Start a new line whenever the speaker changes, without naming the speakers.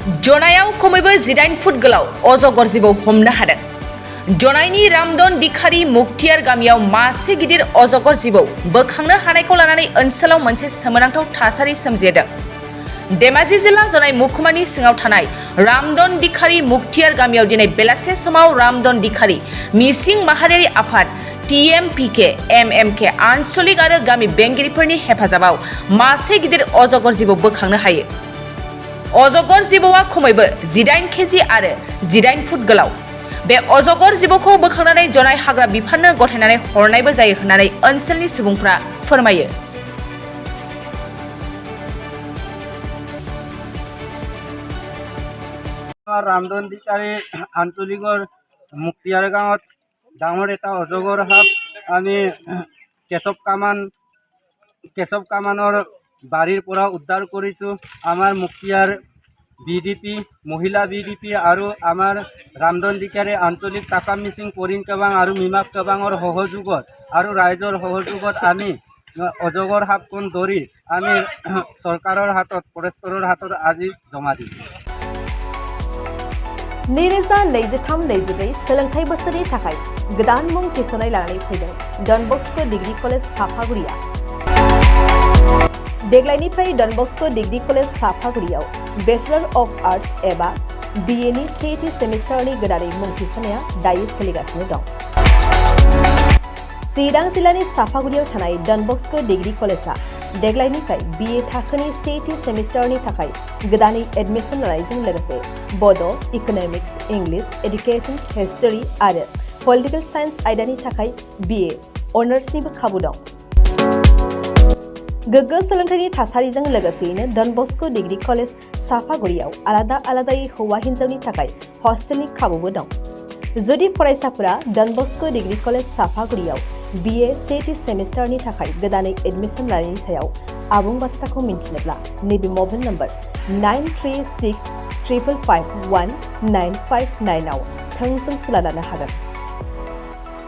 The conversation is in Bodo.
जनायाव खमैबो 19 फुट गोलाव अजगर जिबौ हमनो हादों। जनायनि रामदन दिखारि मुक्तियार गामियाव मासे गिदिर अजगर जिबौ बोखांनो हानायखौ लानानै ओनसोलाव मोनसे सोमोनांथाव थासारि सोमजिदों। धेमाजि जिल्ला जनाय महकुमानि सिङाव थानाय रामदन दिखारि मुक्तियार गामियाव दिनै बेलासे समाव रामदन दिखारि मिसिं माहारियारि आफाद TMPK MMK आनसलिक आरो गामि बेंगिरिफोरनि हेफाजाबाव मासे गिदिर अजगर जिबौ बोखांनो हायो। अजगर जिबौआ खमैबो 19 केजि आरो 19 फुट गोलाव। बे अजगर जिबौखौ बोखांनानै जनाय हाग्रा बिफाननो गथायनानै हरनायबो जायो होननानै ओनसोलनि सुबुंफ्रा फोरमायो।
रामदन दिखारि आঞ্চলিকৰ মুক্তিয়াৰ গাঁৱত ডাঙৰ এটা অজগৰ সাপ আমি কেশৱ কামানৰ বাৰীৰ পৰা উদ্ধাৰ কৰিছোঁ। আমাৰ মুক্তিয়াৰ BDP মহিলা BDP আৰু আমাৰ ৰামদন দিখাৰী আঞ্চলিক টাকা মিচিং পৰিণ কেবাং আৰু মিমাক কেবাঙৰ সহযোগত আৰু ৰাইজৰ সহযোগত আমি অজগৰ সাপখন ধৰি আমি চৰকাৰৰ হাতত ফৰেষ্টৰৰ হাতত আজি জমা দিছোঁ।
नैरोजा 23-24 सोलोंथाइ बोसोरनि थाखाय गोदान मुं थिसननाय लानानै फैदों डन बस्क' डिग्री कलेज साफागुरिया। देग्लायनिफ्राय डन बस्क' डिग्री कलेज साफागुरियाव बेचलर अफ आर्ट्स एबा BA नि सेथि सेमिस्टारनि गोदानै मुं थिसननाया दायो सोलिगासिनो दं। चिरां जिल्लानि साफागुरियाव थानाय डन बस्क' डिग्री कलेजआ देग्लायनिफ्राय BA थाखोनि सेथि सेमिस्टारनि थाखाय गोदानै एडमिशन लानायजों लोगोसे बड', इक'नमिक्स, इंलिश, एडुकेशन, हिस्टरी आरो पलिटिकल साइन्स आयदानि थाखाय BA अनार्सनिबो खाबु दं। गोग्गो सोलोंथाइनि थासारिजों लोगोसेयैनो डन बस्क' डिग्री कलेज साफागुरियाव आलादा आलादायै हौवा हिन्जावनि थाखाय हस्टेलनि खाबुबो दं। जुदि फरायसाफोरा डन बस्क' डिग्री कलेज साफागुरियाव BA सेथि सेमिस्टारनि थाखाय गोदानै एडमिशन लानायनि सायाव आबुं बाथ्राखौ मिन्थिनोब्ला नैबे मबाइल नम्बर 9365551959 आव थोंजों सुला लानो हागोन।